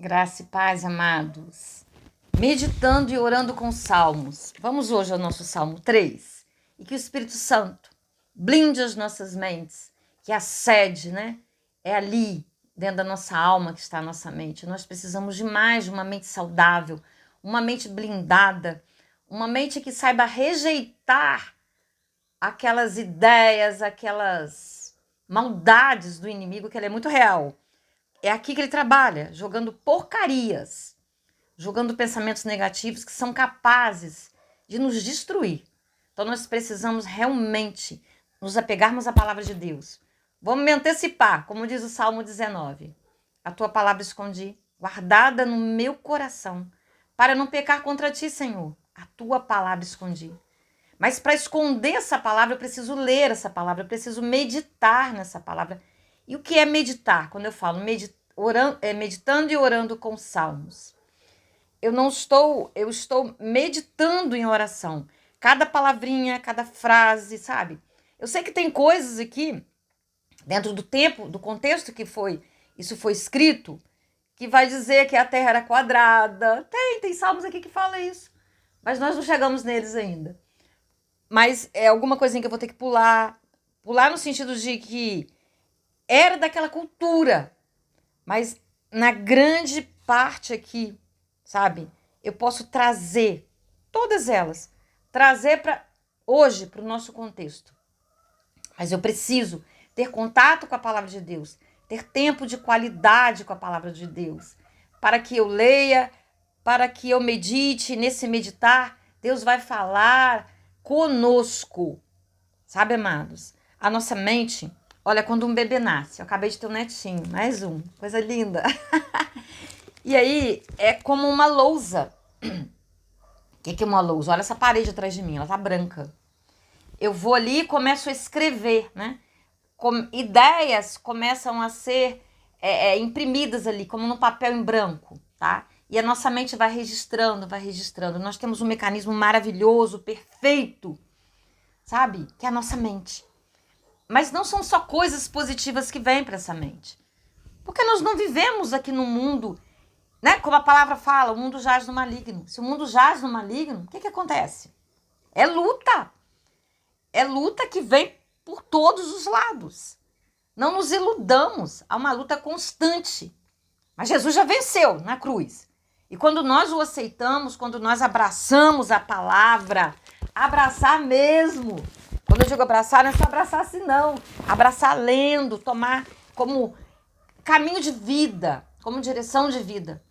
Graça e paz, amados. Meditando e orando com salmos. Vamos hoje ao nosso Salmo 3. E que o Espírito Santo blinde as nossas mentes, que a sede, é ali, dentro da nossa alma que está a nossa mente. Nós precisamos de mais de uma mente saudável, uma mente blindada, uma mente que saiba rejeitar aquelas ideias, aquelas maldades do inimigo, que ele é muito real. É aqui que ele trabalha, jogando porcarias, jogando pensamentos negativos que são capazes de nos destruir. Então nós precisamos realmente nos apegarmos à palavra de Deus. Vamos me antecipar, como diz o Salmo 19. A tua palavra escondi, guardada no meu coração, para não pecar contra ti, Senhor. A tua palavra escondi. Mas para esconder essa palavra, eu preciso ler essa palavra, eu preciso meditar nessa palavra. E o que é meditar? Quando eu falo meditando e orando com salmos. Eu estou meditando em oração. Cada palavrinha, cada frase, sabe? Eu sei que tem coisas aqui, dentro do tempo, do contexto que isso foi escrito, que vai dizer que a terra era quadrada. Tem salmos aqui que fala isso. Mas nós não chegamos neles ainda. Mas é alguma coisinha que eu vou ter que pular. Pular no sentido de que era daquela cultura. Mas na grande parte aqui, sabe? Eu posso trazer todas elas. Trazer para hoje, para o nosso contexto. Mas eu preciso ter contato com a palavra de Deus. Ter tempo de qualidade com a palavra de Deus. Para que eu leia, para que eu medite. Nesse meditar, Deus vai falar conosco. Sabe, amados? A nossa mente, olha, quando um bebê nasce, eu acabei de ter um netinho, mais um, coisa linda. E aí, é como uma lousa. O que é uma lousa? Olha essa parede atrás de mim, ela tá branca. Eu vou ali e começo a escrever, Ideias começam a ser imprimidas ali, como num papel em branco, tá? E a nossa mente vai registrando, vai registrando. Nós temos um mecanismo maravilhoso, perfeito, sabe? Que é a nossa mente. Mas não são só coisas positivas que vêm para essa mente. Porque nós não vivemos aqui no mundo, Como a palavra fala, o mundo jaz no maligno. Se o mundo jaz no maligno, o que acontece? É luta. É luta que vem por todos os lados. Não nos iludamos. Há uma luta constante. Mas Jesus já venceu na cruz. E quando nós o aceitamos, quando nós abraçamos a palavra, abraçar mesmo. Quando eu digo abraçar, não é só abraçar assim, não. Abraçar lendo, tomar como caminho de vida, como direção de vida.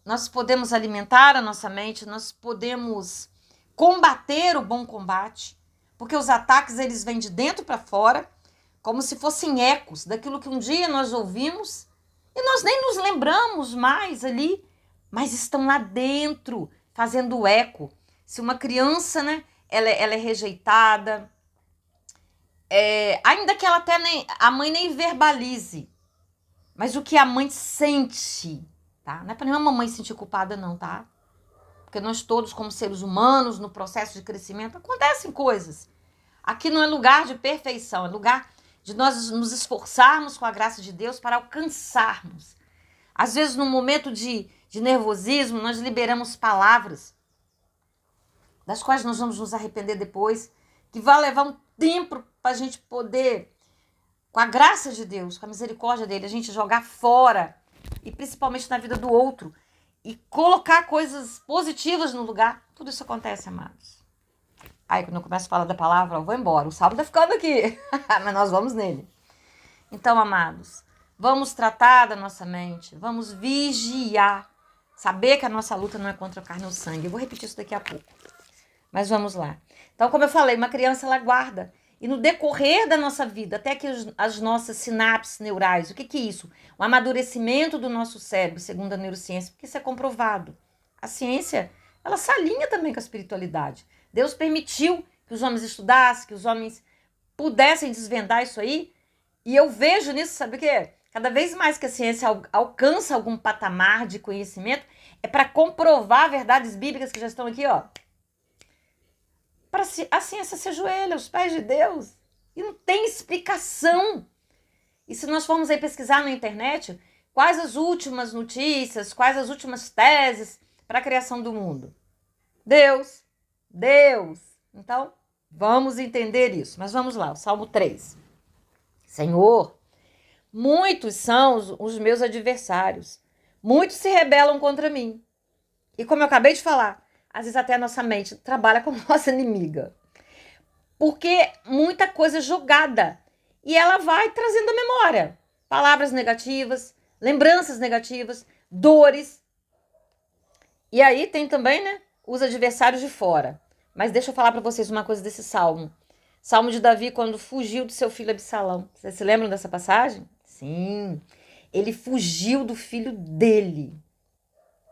Nós podemos alimentar a nossa mente, nós podemos combater o bom combate, porque os ataques eles vêm de dentro para fora, como se fossem ecos daquilo que um dia nós ouvimos e nós nem nos lembramos mais ali, mas estão lá dentro, fazendo eco. Se uma criança, ela é rejeitada, ainda que ela até a mãe nem verbalize, mas o que a mãe sente, tá? Não é para nenhuma mamãe se sentir culpada não, tá? Porque nós todos, como seres humanos, no processo de crescimento, acontecem coisas. Aqui não é lugar de perfeição, é lugar de nós nos esforçarmos com a graça de Deus para alcançarmos. Às vezes, num momento de nervosismo, nós liberamos palavras das quais nós vamos nos arrepender depois, que vai levar um tempo para a gente poder, com a graça de Deus, com a misericórdia dele, a gente jogar fora, e principalmente na vida do outro, e colocar coisas positivas no lugar. Tudo isso acontece, amados. Aí, quando eu começo a falar da palavra, eu vou embora. O salmo tá ficando aqui, mas nós vamos nele. Então, amados, vamos tratar da nossa mente, vamos vigiar, saber que a nossa luta não é contra a carne ou sangue. Eu vou repetir isso daqui a pouco, mas vamos lá. Então, como eu falei, uma criança, ela guarda. E no decorrer da nossa vida, até que as nossas sinapses neurais, o que é isso? O amadurecimento do nosso cérebro, segundo a neurociência, porque isso é comprovado. A ciência, ela se alinha também com a espiritualidade. Deus permitiu que os homens estudassem, que os homens pudessem desvendar isso aí. E eu vejo nisso, sabe o quê? Cada vez mais que a ciência alcança algum patamar de conhecimento, é para comprovar verdades bíblicas que já estão aqui, ó. Para a ciência se ajoelha aos pés de Deus. E não tem explicação. E se nós formos aí pesquisar na internet, Quais as últimas notícias, quais as últimas teses para a criação do mundo? Deus. Deus. Então, vamos entender isso. Mas vamos lá, o Salmo 3. Senhor, muitos são os meus adversários. Muitos se rebelam contra mim. E como eu acabei de falar, às vezes até a nossa mente trabalha como nossa inimiga. Porque muita coisa é jogada. E ela vai trazendo a memória. Palavras negativas, lembranças negativas, dores. E aí tem também, né, os adversários de fora. Mas deixa eu falar para vocês uma coisa desse salmo. Salmo de Davi, quando fugiu do seu filho Absalão. Vocês se lembram dessa passagem? Sim. Ele fugiu do filho dele.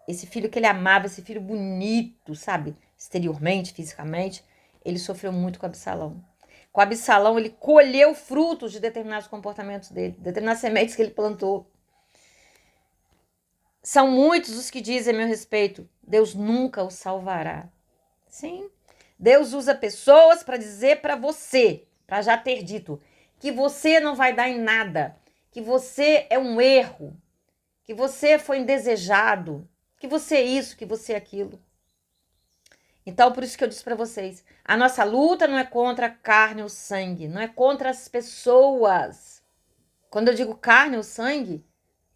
Esse filho que ele amava, esse filho bonito, sabe? Exteriormente, fisicamente. Ele sofreu muito com Absalão. Com Absalão, ele colheu frutos de determinados comportamentos dele, determinadas sementes que ele plantou. São muitos os que dizem a meu respeito, Deus nunca o salvará. Sim, Deus usa pessoas para dizer para você, para já ter dito, que você não vai dar em nada, que você é um erro, que você foi indesejado, que você é isso, que você é aquilo. Então, por isso que eu disse para vocês, a nossa luta não é contra a carne ou sangue, não é contra as pessoas. Quando eu digo carne ou sangue,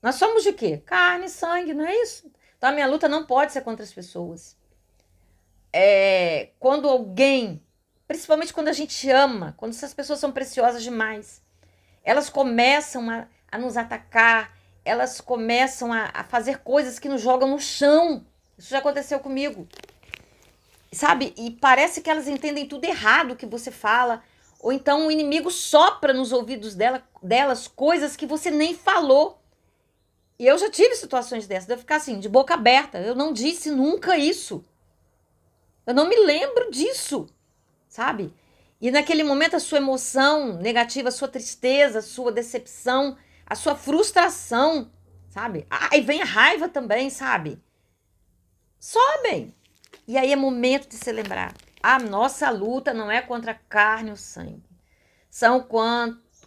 nós somos de quê? Carne e sangue, não é isso? Então, a minha luta não pode ser contra as pessoas. Quando alguém, principalmente quando a gente ama, quando essas pessoas são preciosas demais, elas começam a nos atacar, elas começam a fazer coisas que nos jogam no chão. Isso já aconteceu comigo. Sabe? E parece que elas entendem tudo errado que você fala. Ou então o inimigo sopra nos ouvidos delas coisas que você nem falou. E eu já tive situações dessas, de eu ficar assim, de boca aberta. Eu não disse nunca isso. Eu não me lembro disso, sabe? E naquele momento a sua emoção negativa, a sua tristeza, a sua decepção, a sua frustração, sabe? Aí vem a raiva também, sabe? Sobem. E aí é momento de se lembrar. A nossa luta não é contra a carne ou sangue. São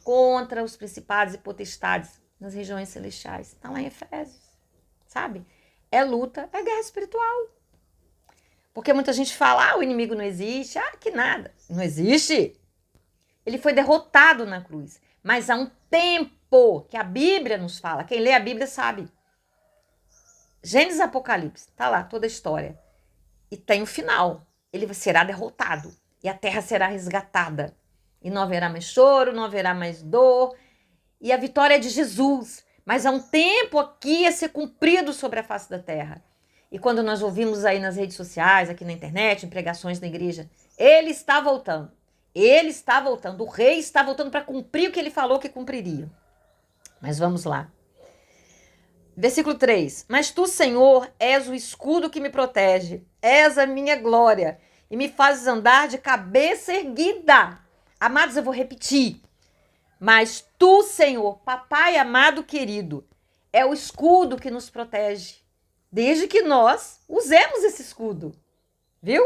contra os principados e potestades nas regiões celestiais. Está lá em Efésios, sabe? É luta, é guerra espiritual. Porque muita gente fala, o inimigo não existe. Que nada. Não existe. Ele foi derrotado na cruz. Mas há um tempo que a Bíblia nos fala. Quem lê a Bíblia sabe. Gênesis e Apocalipse. Tá lá toda a história. E tem o final. Ele será derrotado. E a terra será resgatada. E não haverá mais choro, não haverá mais dor. E a vitória é de Jesus. Mas há um tempo aqui a ser cumprido sobre a face da terra. E quando nós ouvimos aí nas redes sociais, aqui na internet, em pregações na igreja, ele está voltando. Ele está voltando. O rei está voltando para cumprir o que ele falou que cumpriria. Mas vamos lá. Versículo 3. Mas tu, Senhor, és o escudo que me protege. És a minha glória. E me fazes andar de cabeça erguida. Amados, eu vou repetir. Mas tu, Senhor, papai amado querido, é o escudo que nos protege. Desde que nós usemos esse escudo. Viu?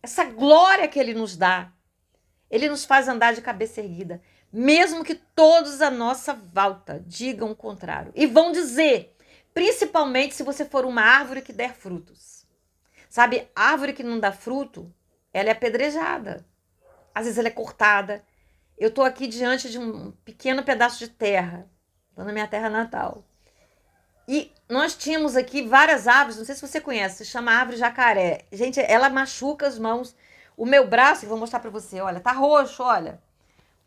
Essa glória que ele nos dá. Ele nos faz andar de cabeça erguida. Mesmo que todos à nossa volta digam o contrário. E vão dizer, principalmente se você for uma árvore que der frutos. Sabe, árvore que não dá fruto, ela é apedrejada. Às vezes ela é cortada. Eu estou aqui diante de um pequeno pedaço de terra. Estou na minha terra natal. E nós tínhamos aqui várias árvores, não sei se você conhece, se chama árvore jacaré. Gente, ela machuca as mãos. O meu braço, vou mostrar para você, olha, tá roxo, olha.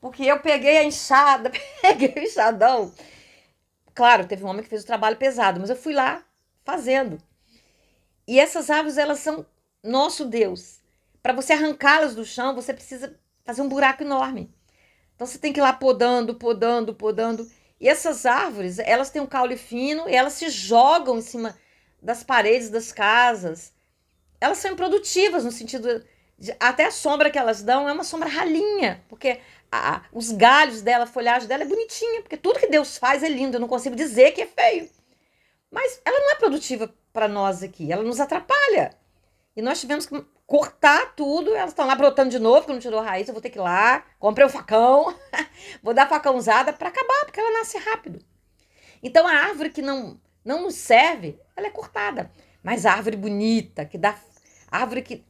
Porque eu peguei a enxada, peguei o enxadão. Claro, teve um homem que fez o trabalho pesado, mas eu fui lá fazendo. E essas árvores, elas são nosso Deus. Para você arrancá-las do chão, você precisa fazer um buraco enorme. Então você tem que ir lá podando, podando, podando. E essas árvores, elas têm um caule fino e elas se jogam em cima das paredes das casas. Elas são improdutivas no sentido de, até a sombra que elas dão é uma sombra ralinha, porque os galhos dela, a folhagem dela é bonitinha, porque tudo que Deus faz é lindo, eu não consigo dizer que é feio. Mas ela não é produtiva para nós aqui, ela nos atrapalha. E nós tivemos que cortar tudo, elas estão lá brotando de novo, que não tirou a raiz, eu vou ter que ir lá, comprei um facão, vou dar facãozada para acabar, porque ela nasce rápido. Então a árvore que não nos serve, ela é cortada. Mas a árvore bonita, que dá... árvore que...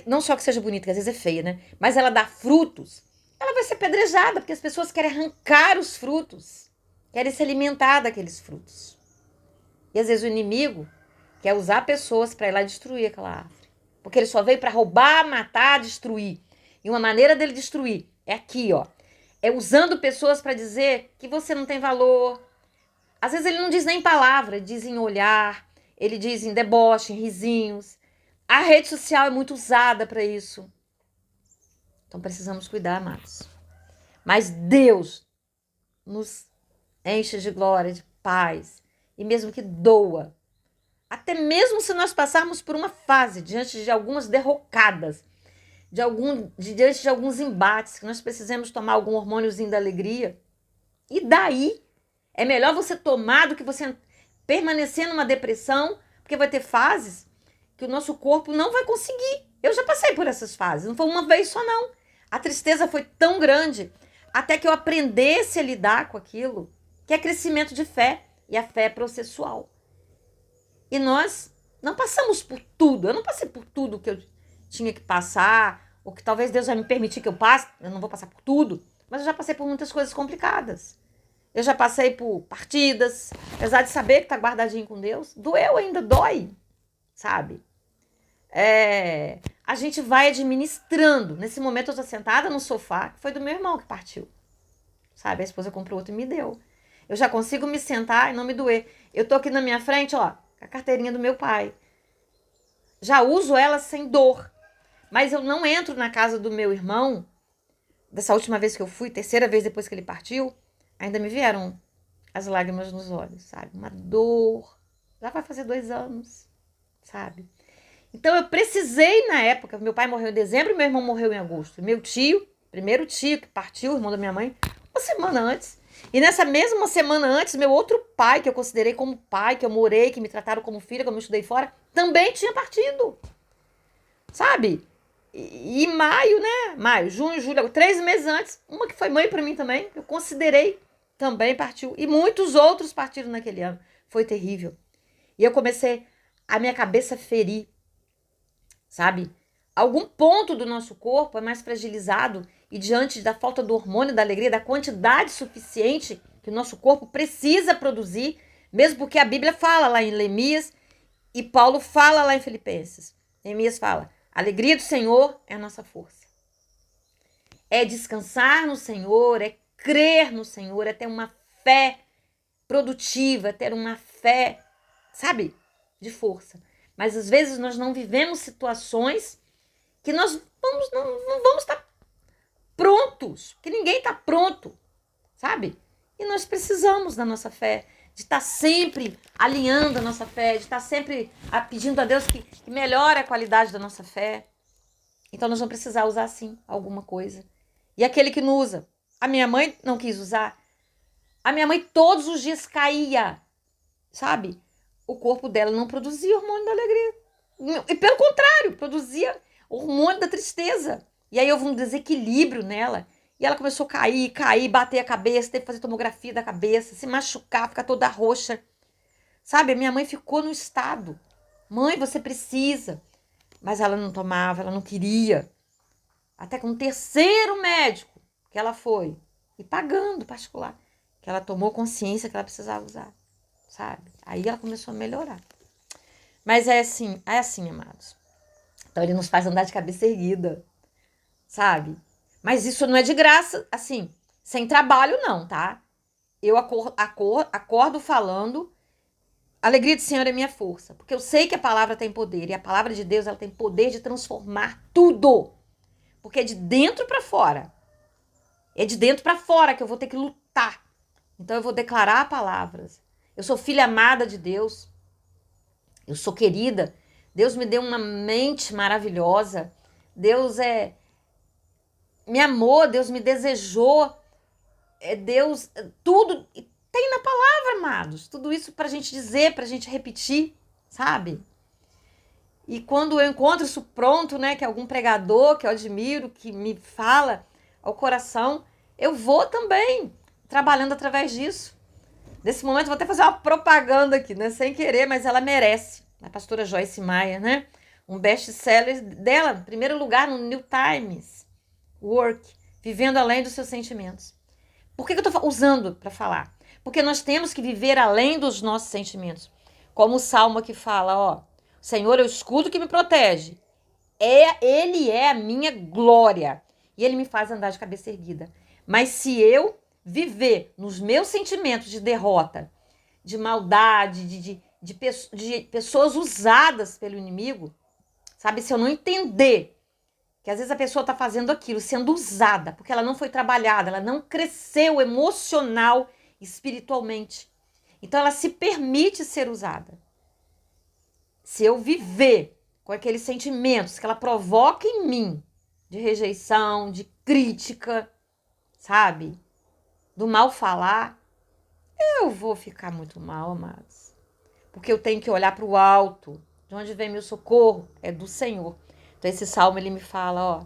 não só que seja bonita, que às vezes é feia, né? Mas ela dá frutos, ela vai ser apedrejada, porque as pessoas querem arrancar os frutos. Querem se alimentar daqueles frutos. E às vezes o inimigo quer usar pessoas para ir lá destruir aquela árvore. Porque ele só veio para roubar, matar, destruir. E uma maneira dele destruir é aqui, ó. É usando pessoas para dizer que você não tem valor. Às vezes ele não diz nem palavra, ele diz em olhar, ele diz em deboche, em risinhos. A rede social é muito usada para isso. Então precisamos cuidar, amados. Mas Deus nos enche de glória, de paz, e mesmo que doa. Até mesmo se nós passarmos por uma fase, diante de algumas derrocadas, diante de alguns embates, que nós precisamos tomar algum hormôniozinho da alegria. E daí, é melhor você tomar do que você permanecer numa depressão, porque vai ter fases que o nosso corpo não vai conseguir. Eu já passei por essas fases, não foi uma vez só não. A tristeza foi tão grande, até que eu aprendesse a lidar com aquilo, que é crescimento de fé, e a fé é processual. E nós não passamos por tudo. Eu não passei por tudo que eu tinha que passar, ou que talvez Deus vai me permitir que eu passe. Eu não vou passar por tudo, mas eu já passei por muitas coisas complicadas. Eu já passei por partidas, apesar de saber que tá guardadinho com Deus, doeu ainda, dói, sabe? A gente vai administrando. Nesse momento eu tô sentada no sofá, que foi do meu irmão que partiu, sabe? A esposa comprou outro e me deu. Eu já consigo me sentar e não me doer. Eu tô aqui na minha frente, ó, a carteirinha do meu pai. Já uso ela sem dor. Mas eu não entro na casa do meu irmão. Dessa última vez que eu fui, terceira vez depois que ele partiu, ainda me vieram as lágrimas nos olhos, sabe? Uma dor. Já vai fazer 2 anos, sabe? Então eu precisei na época. Meu pai morreu em dezembro e meu irmão morreu em agosto. Meu tio, primeiro tio que partiu, o irmão da minha mãe, uma semana antes. E nessa mesma semana antes, meu outro pai, que eu considerei como pai, que eu morei, que me trataram como filha, que eu me estudei fora, também tinha partido. Sabe? E maio, né? Maio, junho, julho, 3 meses antes, uma que foi mãe pra mim também, eu considerei, também partiu. E muitos outros partiram naquele ano. Foi terrível. E eu comecei a minha cabeça ferir, sabe? Algum ponto do nosso corpo é mais fragilizado e diante da falta do hormônio da alegria, da quantidade suficiente que o nosso corpo precisa produzir, mesmo porque a Bíblia fala lá em Neemias e Paulo fala lá em Filipenses. Neemias fala, a alegria do Senhor é a nossa força. É descansar no Senhor, é crer no Senhor, é ter uma fé produtiva, ter uma fé, sabe, de força. Mas às vezes nós não vivemos situações que nós não vamos estar prontos, que ninguém está pronto, sabe? E nós precisamos da nossa fé, de estar sempre alinhando a nossa fé, de estar sempre pedindo a Deus que melhore a qualidade da nossa fé. Então nós vamos precisar usar sim alguma coisa. E aquele que não usa, a minha mãe não quis usar. A minha mãe todos os dias caía, sabe? O corpo dela não produzia hormônio da alegria. E pelo contrário, produzia hormônio da tristeza. E aí houve um desequilíbrio nela. E ela começou a cair, bater a cabeça, teve que fazer tomografia da cabeça, se machucar, ficar toda roxa. Sabe, a minha mãe ficou no estado. Mãe, você precisa. Mas ela não tomava, ela não queria. Até com o terceiro médico que ela foi, e pagando particular, que ela tomou consciência que ela precisava usar, sabe? Aí ela começou a melhorar. Mas é assim, amados. Então ele nos faz andar de cabeça erguida, sabe? Mas isso não é de graça, assim, sem trabalho não, tá? Eu acordo falando, a alegria do Senhor é minha força, porque eu sei que a palavra tem poder, e a palavra de Deus ela tem poder de transformar tudo, porque é de dentro para fora. É de dentro para fora que eu vou ter que lutar. Então eu vou declarar palavras. Eu sou filha amada de Deus. Eu sou querida. Deus me deu uma mente maravilhosa. Deus me amou, Deus me desejou. Deus, tudo tem na palavra, amados. Tudo isso pra gente dizer, pra gente repetir, sabe? E quando eu encontro isso pronto, né, que é algum pregador que eu admiro, que me fala ao coração, eu vou também trabalhando através disso. Nesse momento, vou até fazer uma propaganda aqui, né? Sem querer, mas ela merece. A pastora Joyce Meyer, né? Um best-seller dela, em primeiro lugar no New Times. Work, vivendo além dos seus sentimentos. Por que eu estou usando para falar? Porque nós temos que viver além dos nossos sentimentos. Como o Salmo aqui fala, ó. Senhor é o escudo que me protege. Ele é a minha glória. E ele me faz andar de cabeça erguida. Mas se eu viver nos meus sentimentos de derrota, de maldade, de pessoas usadas pelo inimigo, sabe? Se eu não entender que às vezes a pessoa está fazendo aquilo, sendo usada, porque ela não foi trabalhada, ela não cresceu emocional, espiritualmente. Então ela se permite ser usada. Se eu viver com aqueles sentimentos que ela provoca em mim, de rejeição, de crítica, sabe? Do mal falar, eu vou ficar muito mal, amados. Porque eu tenho que olhar para o alto. De onde vem meu socorro? É do Senhor. Então esse salmo, ele me fala, ó.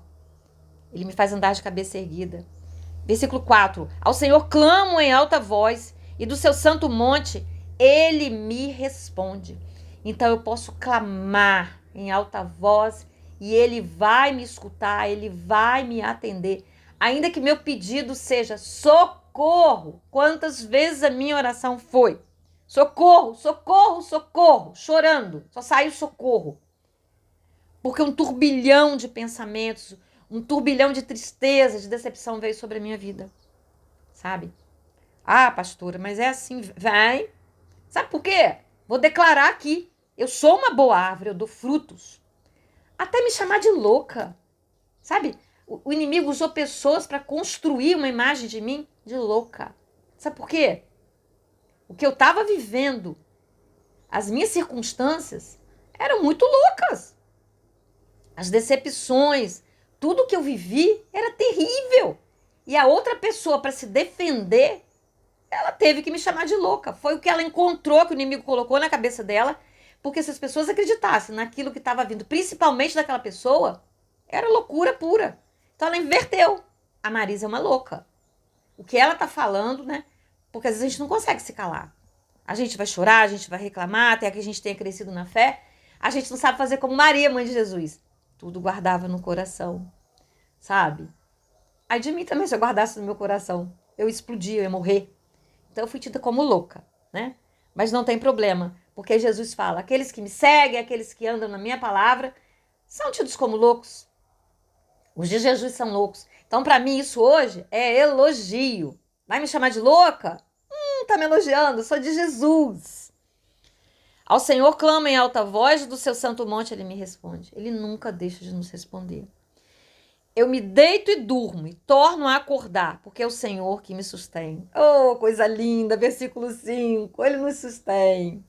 Ele me faz andar de cabeça erguida. Versículo 4. Ao Senhor clamo em alta voz, e do seu santo monte ele me responde. Então eu posso clamar em alta voz e ele vai me escutar, ele vai me atender. Ainda que meu pedido seja socorro. Quantas vezes a minha oração foi? Socorro, socorro, socorro. Chorando. Só saiu socorro. Porque um turbilhão de pensamentos, um turbilhão de tristeza, de decepção veio sobre a minha vida. Sabe? Ah, pastora, mas é assim. Vai. Sabe por quê? Vou declarar aqui. Eu sou uma boa árvore, eu dou frutos. Até me chamar de louca. Sabe? O inimigo usou pessoas para construir uma imagem de mim de louca. Sabe por quê? O que eu estava vivendo, as minhas circunstâncias, eram muito loucas. As decepções, tudo que eu vivi era terrível. E a outra pessoa, para se defender, ela teve que me chamar de louca. Foi o que ela encontrou, que o inimigo colocou na cabeça dela. Porque se as pessoas acreditassem naquilo que estava vindo, principalmente daquela pessoa, era loucura pura. Então ela inverteu. A Marisa é uma louca. O que ela tá falando, né? Porque às vezes a gente não consegue se calar. A gente vai chorar, a gente vai reclamar, até que a gente tenha crescido na fé. A gente não sabe fazer como Maria, mãe de Jesus. Tudo guardava no coração, sabe? Aí de mim também, se eu guardasse no meu coração, eu explodia, eu ia morrer. Então eu fui tida como louca, né? Mas não tem problema, porque Jesus fala, aqueles que me seguem, aqueles que andam na minha palavra, são tidos como loucos. Os de Jesus são loucos. Então para mim isso hoje é elogio. Vai me chamar de louca? Tá me elogiando, eu sou de Jesus. Ao Senhor clama em alta voz, do seu santo monte ele me responde. Ele nunca deixa de nos responder. Eu me deito e durmo e torno a acordar, porque é o Senhor que me sustém. Oh, coisa linda, versículo 5, ele nos sustém.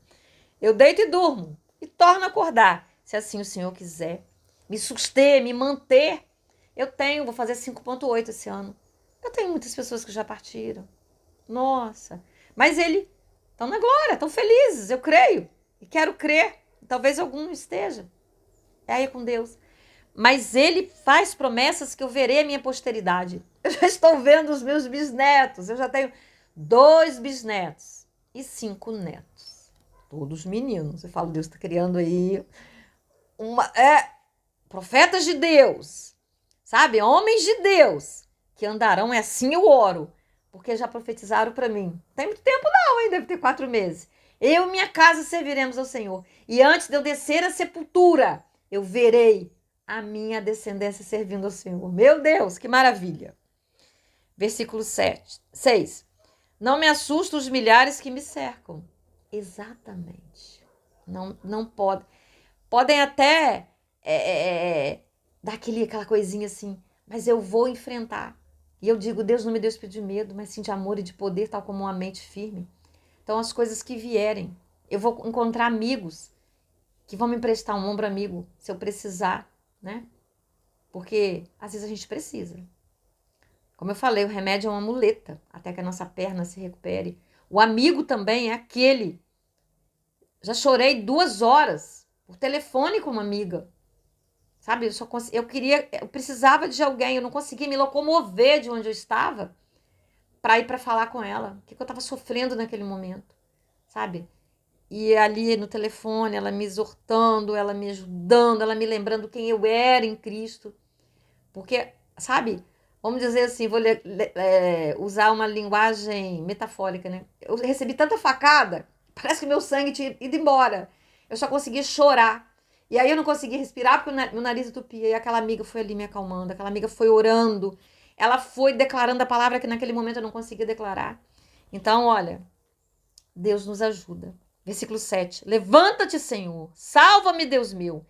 Eu deito e durmo e torno a acordar, se assim o Senhor quiser. Me suster, me manter. Vou fazer 5,8 esse ano. Eu tenho muitas pessoas que já partiram. Nossa, mas ele estão na glória, estão felizes, eu creio. E quero crer. Talvez algum não esteja. É aí com Deus. Mas ele faz promessas que eu verei a minha posteridade. Eu já estou vendo os meus bisnetos. Eu já tenho 2 bisnetos e 5 netos. Todos meninos. Eu falo, Deus está criando aí profetas de Deus. Sabe? Homens de Deus que andarão. É assim eu oro. Porque já profetizaram para mim. Não tem muito tempo não, hein? Deve ter 4 meses. Eu e minha casa serviremos ao Senhor. E antes de eu descer a sepultura, eu verei a minha descendência servindo ao Senhor. Meu Deus, que maravilha. Versículo 6. Não me assustam os milhares que me cercam. Exatamente. Não pode. Podem até dar aquela coisinha assim, mas eu vou enfrentar. E eu digo, Deus não me deu espírito de medo, mas sim de amor e de poder, tal como uma mente firme. Então, as coisas que vierem, eu vou encontrar amigos que vão me emprestar um ombro amigo, se eu precisar, né? Porque, às vezes, a gente precisa. Como eu falei, o remédio é uma muleta, até que a nossa perna se recupere. O amigo também é aquele. Já chorei 2 horas por telefone com uma amiga. Sabe, eu precisava de alguém, eu não conseguia me locomover de onde eu estava. para ir para falar com ela, o que eu estava sofrendo naquele momento, sabe? E ali no telefone, ela me exortando, ela me ajudando, ela me lembrando quem eu era em Cristo. Porque, sabe, vamos dizer assim, vou usar uma linguagem metafórica, né? Eu recebi tanta facada, parece que meu sangue tinha ido embora. Eu só conseguia chorar. E aí eu não conseguia respirar porque meu nariz entupia. E aquela amiga foi ali me acalmando, aquela amiga foi orando. Ela foi declarando a palavra que naquele momento eu não conseguia declarar. Então, olha, Deus nos ajuda. Versículo 7. Levanta-te, Senhor. Salva-me, Deus meu.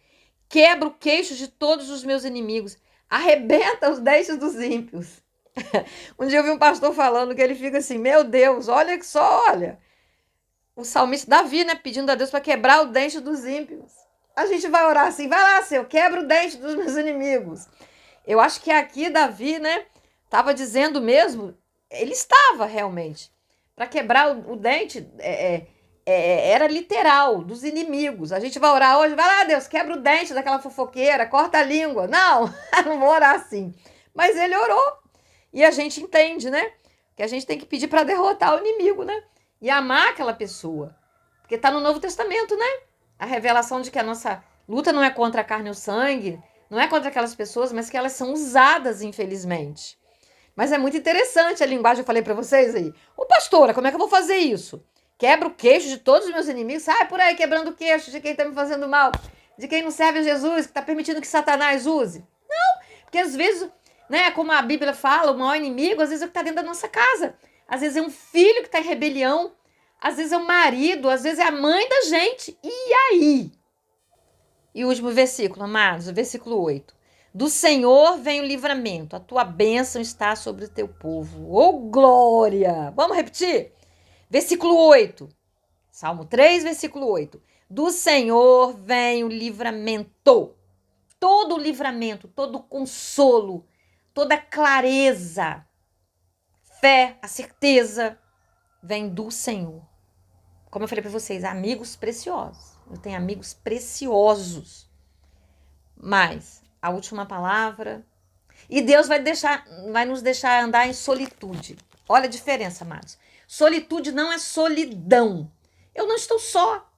Quebra o queixo de todos os meus inimigos. Arrebenta os dentes dos ímpios. Um dia eu vi um pastor falando que ele fica assim, meu Deus, olha que só, olha. O salmista Davi, né, pedindo a Deus para quebrar o dente dos ímpios. A gente vai orar assim, vai lá, Senhor, quebra o dente dos meus inimigos. Eu acho que aqui Davi, né, estava dizendo mesmo, ele estava realmente, para quebrar o dente, era literal, dos inimigos. A gente vai orar hoje, vai lá, Deus, quebra o dente daquela fofoqueira, corta a língua. Não, não vou orar assim. Mas ele orou. E a gente entende, né? Que a gente tem que pedir para derrotar o inimigo, né? E amar aquela pessoa. Porque está no Novo Testamento, né? A revelação de que a nossa luta não é contra a carne e o sangue, não é contra aquelas pessoas, mas que elas são usadas, infelizmente. Mas é muito interessante a linguagem, eu falei para vocês aí. Ô, pastora, como é que eu vou fazer isso? Quebra o queixo de todos os meus inimigos, sai por aí quebrando o queixo de quem está me fazendo mal, de quem não serve a Jesus, que está permitindo que Satanás use. Não, porque às vezes, né, como a Bíblia fala, o maior inimigo, às vezes é o que está dentro da nossa casa. Às vezes é um filho que está em rebelião, às vezes é o marido, às vezes é a mãe da gente. E aí? E o último versículo, amados, o versículo 8. Do Senhor vem o livramento, a tua bênção está sobre o teu povo. Ô, glória! Vamos repetir? Versículo 8. Salmo 3, versículo 8. Do Senhor vem o livramento. Todo o livramento, todo o consolo, toda a clareza, fé, a certeza vem do Senhor. Como eu falei para vocês, amigos preciosos. Eu tenho amigos preciosos. Mas a última palavra. E Deus vai nos deixar andar em solitude. Olha a diferença, amados. Solitude não é solidão. Eu não estou só.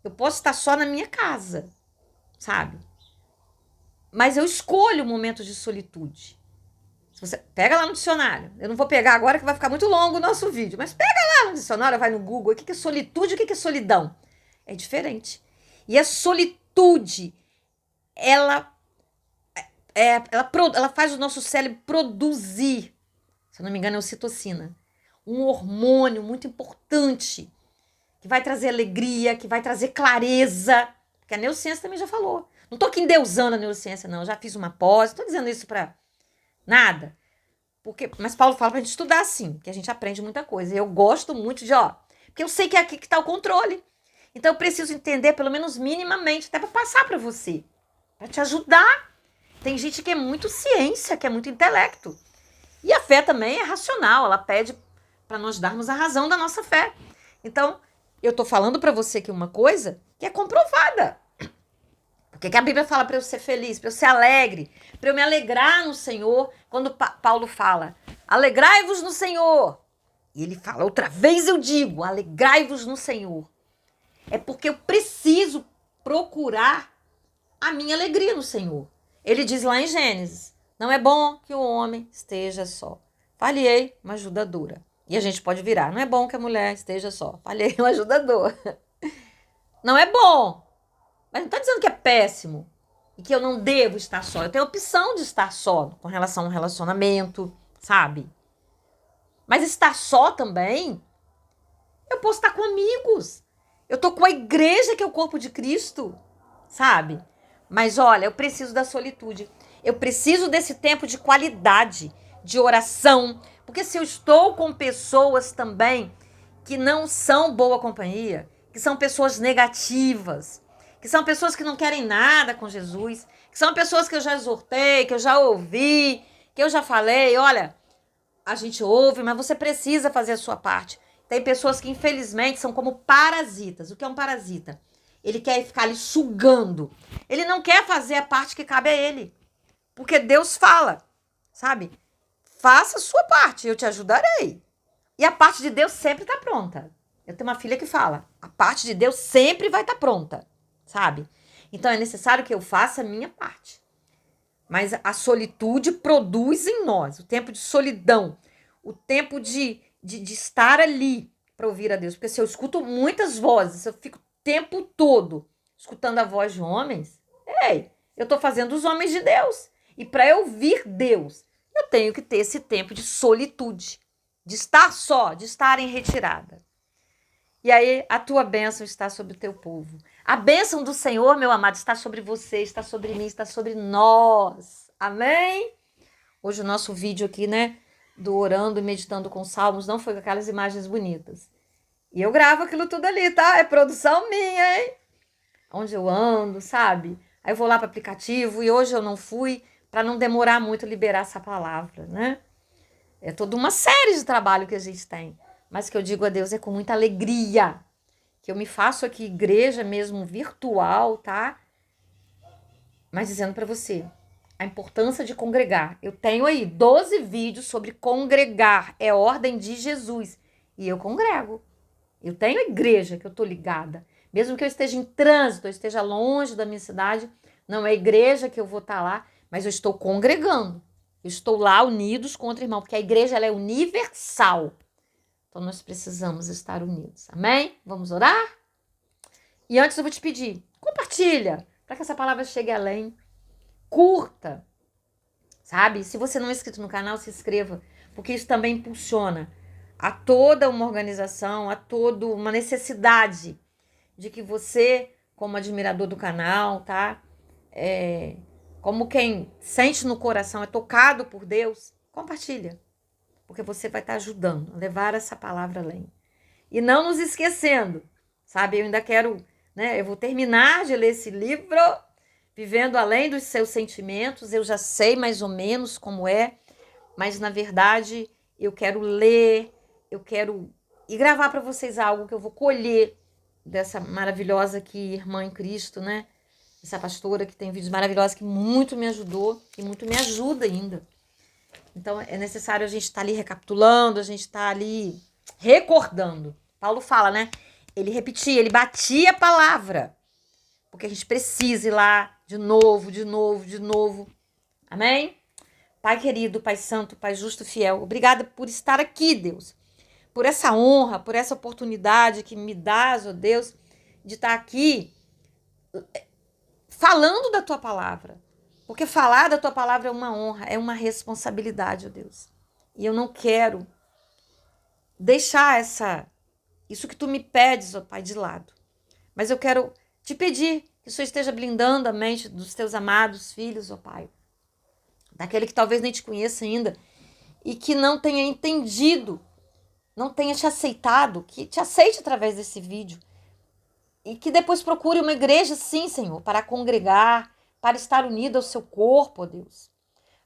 Eu posso estar só na minha casa, sabe? Mas eu escolho momentos de solitude. Se você pega lá no dicionário. Eu não vou pegar agora que vai ficar muito longo o nosso vídeo. Mas pega lá no dicionário, vai no Google. O que é solitude e o que é solidão? É diferente. E a solitude, ela faz o nosso cérebro produzir, se eu não me engano, é ocitocina. Um hormônio muito importante, que vai trazer alegria, que vai trazer clareza. Porque a neurociência também já falou. Não tô aqui endeusando a neurociência, não. Eu já fiz uma pós, não tô dizendo isso pra nada. Mas Paulo fala pra gente estudar assim, que a gente aprende muita coisa. E eu gosto muito de, porque eu sei que é aqui que tá o controle. Então eu preciso entender, pelo menos minimamente, até pra passar pra você. Pra te ajudar. Tem gente que é muito ciência, que é muito intelecto. E a fé também é racional, ela pede para nós darmos a razão da nossa fé. Então, eu estou falando para você aqui uma coisa que é comprovada. Porque que a Bíblia fala para eu ser feliz, para eu ser alegre, para eu me alegrar no Senhor, quando Paulo fala, alegrai-vos no Senhor. E ele fala, outra vez eu digo, alegrai-vos no Senhor. É porque eu preciso procurar a minha alegria no Senhor. Ele diz lá em Gênesis, não é bom que o homem esteja só. Falhei uma ajudadora. E a gente pode virar, não é bom que a mulher esteja só. Falhei uma ajudadora. Não é bom. Mas não está dizendo que é péssimo. E que eu não devo estar só. Eu tenho a opção de estar só com relação ao relacionamento, sabe? Mas estar só também, eu posso estar com amigos. Eu tô com a igreja que é o corpo de Cristo, sabe? Mas olha, eu preciso da solitude. Eu preciso desse tempo de qualidade, de oração. Porque se eu estou com pessoas também que não são boa companhia, que são pessoas negativas, que são pessoas que não querem nada com Jesus, que são pessoas que eu já exortei, que eu já ouvi, que eu já falei, olha, a gente ouve, mas você precisa fazer a sua parte. Tem pessoas que infelizmente são como parasitas. O que é um parasita? Ele quer ficar ali sugando. Ele não quer fazer a parte que cabe a ele. Porque Deus fala, sabe? faça a sua parte, eu te ajudarei. E a parte de Deus sempre está pronta. Eu tenho uma filha que fala, a parte de Deus sempre vai estar pronta, sabe? Então é necessário que eu faça a minha parte. Mas a solitude produz em nós o tempo de solidão, o tempo de estar ali para ouvir a Deus. Porque se eu escuto muitas vozes, se eu fico o tempo todo escutando a voz de homens, ei, eu estou fazendo os homens de Deus. E para eu ouvir Deus, eu tenho que ter esse tempo de solitude, de estar só, de estar em retirada. E aí a tua bênção está sobre o teu povo. A bênção do Senhor, meu amado, está sobre você, está sobre mim, está sobre nós. Amém? Hoje o nosso vídeo aqui, né, do orando e meditando com salmos, não foi com aquelas imagens bonitas. E eu gravo aquilo tudo ali, tá? É produção minha, hein? Onde eu ando, sabe? Aí eu vou lá para o aplicativo e hoje eu não fui para não demorar muito liberar essa palavra, né? É toda uma série de trabalho que a gente tem. Mas que eu digo a Deus é com muita alegria. Que eu me faço aqui igreja mesmo virtual, tá? Mas dizendo para você, a importância de congregar. Eu tenho aí 12 vídeos sobre congregar. É ordem de Jesus. E eu congrego. Eu tenho igreja que eu tô ligada. Mesmo que eu esteja em trânsito, eu esteja longe da minha cidade, não é igreja que eu vou estar lá, mas eu estou congregando. Eu estou lá unidos contra o irmão, porque a igreja ela é universal. Então nós precisamos estar unidos. Amém? Vamos orar? E antes eu vou te pedir, compartilha, para que essa palavra chegue além. Curta, sabe? Se você não é inscrito no canal, se inscreva, porque isso também impulsiona a toda uma organização, a toda uma necessidade de que você, como admirador do canal, tá? Como quem sente no coração, é tocado por Deus, compartilha. Porque você vai estar ajudando a levar essa palavra além. E não nos esquecendo, sabe? Eu ainda quero, né? Eu vou terminar de ler esse livro, Vivendo Além dos Seus Sentimentos. Eu já sei mais ou menos como é, mas na verdade eu quero ler, eu quero e gravar para vocês algo que eu vou colher dessa maravilhosa aqui, irmã em Cristo, né? Essa pastora que tem vídeos maravilhosos que muito me ajudou e muito me ajuda ainda. Então, é necessário a gente estar ali recapitulando, a gente estar ali recordando. Paulo fala, né? Ele repetia, ele batia a palavra. Porque a gente precisa ir lá de novo, de novo, de novo. Amém? Pai querido, Pai santo, Pai justo, fiel, obrigada por estar aqui, Deus. Por essa honra, por essa oportunidade que me dás, ó Deus, de estar aqui falando da tua palavra. Porque falar da tua palavra é uma honra, é uma responsabilidade, ó Deus. E eu não quero deixar isso que tu me pedes, ó Pai, de lado. Mas eu quero te pedir que o Senhor esteja blindando a mente dos teus amados filhos, ó Pai. Daquele que talvez nem te conheça ainda e que não tenha entendido, não tenha te aceitado, que te aceite através desse vídeo. E que depois procure uma igreja, sim, Senhor, para congregar, para estar unido ao seu corpo, ó Deus.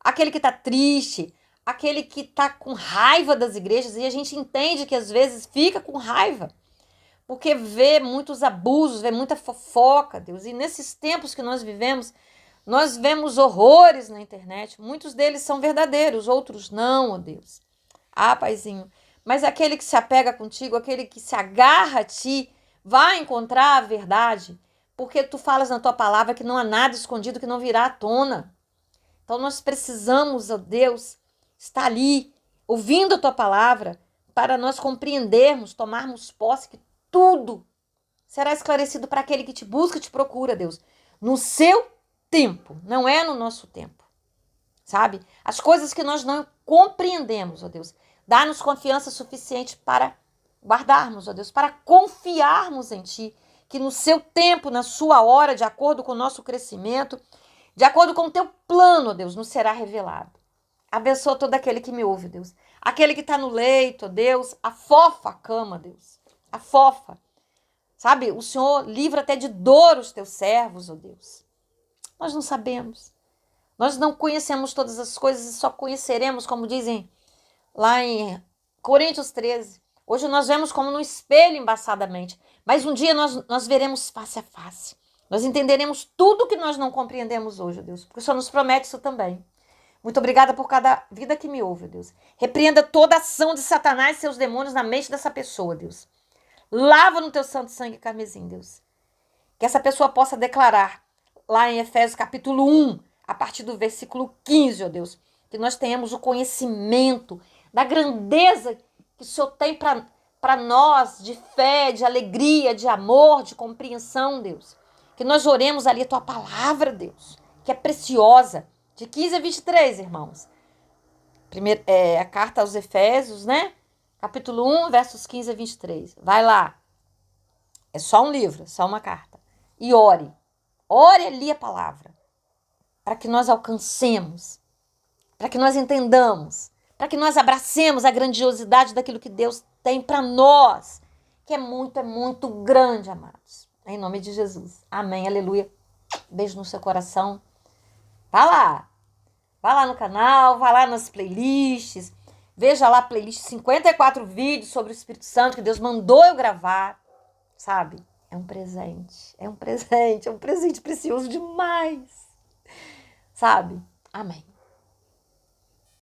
Aquele que está triste, aquele que está com raiva das igrejas, e a gente entende que às vezes fica com raiva, porque vê muitos abusos, vê muita fofoca, Deus. E nesses tempos que nós vivemos, nós vemos horrores na internet, muitos deles são verdadeiros, outros não, ó Deus. Ah, Paizinho, mas aquele que se apega contigo, aquele que se agarra a ti, vai encontrar a verdade, porque tu falas na tua palavra que não há nada escondido que não virá à tona. Então nós precisamos, ó Deus, estar ali, ouvindo a tua palavra, para nós compreendermos, tomarmos posse que tudo será esclarecido para aquele que te busca e te procura, Deus, no seu tempo, não é no nosso tempo, sabe? As coisas que nós não compreendemos, ó Deus, dá-nos confiança suficiente para guardarmos, ó Deus, para confiarmos em ti, que no seu tempo, na sua hora, de acordo com o nosso crescimento, de acordo com o teu plano, ó Deus, nos será revelado. Abençoa todo aquele que me ouve, Deus. Aquele que está no leito, ó Deus, afofa a cama, Deus. Afofa. Sabe, o Senhor livra até de dor os teus servos, ó Deus. Nós não sabemos. Nós não conhecemos todas as coisas e só conheceremos, como dizem lá em Coríntios 13. Hoje nós vemos como no espelho embaçadamente, mas um dia nós veremos face a face. Nós entenderemos tudo que nós não compreendemos hoje, Deus, porque o Senhor nos promete isso também. Muito obrigada por cada vida que me ouve, Deus. Repreenda toda ação de Satanás e seus demônios na mente dessa pessoa, Deus. Lava no teu santo sangue carmesim, Deus. Que essa pessoa possa declarar, lá em Efésios capítulo 1, a partir do versículo 15, ó Deus, que nós tenhamos o conhecimento da grandeza que o Senhor tem para nós, de fé, de alegria, de amor, de compreensão, Deus. Que nós oremos ali a tua palavra, Deus, que é preciosa. De 15 a 23, irmãos. Primeiro, a carta aos Efésios, né? Capítulo 1, versos 15 a 23. Vai lá. É só um livro, é só uma carta. E ore. Ore ali a palavra. Para que nós alcancemos. Para que nós entendamos. Para que nós abracemos a grandiosidade daquilo que Deus tem para nós. Que é muito grande, amados. Em nome de Jesus. Amém, aleluia. Beijo no seu coração. Vá lá. Vá lá no canal, vá lá nas playlists. Veja lá a playlist 54 vídeos sobre o Espírito Santo que Deus mandou eu gravar. Sabe? É um presente. É um presente precioso demais. Sabe? Amém.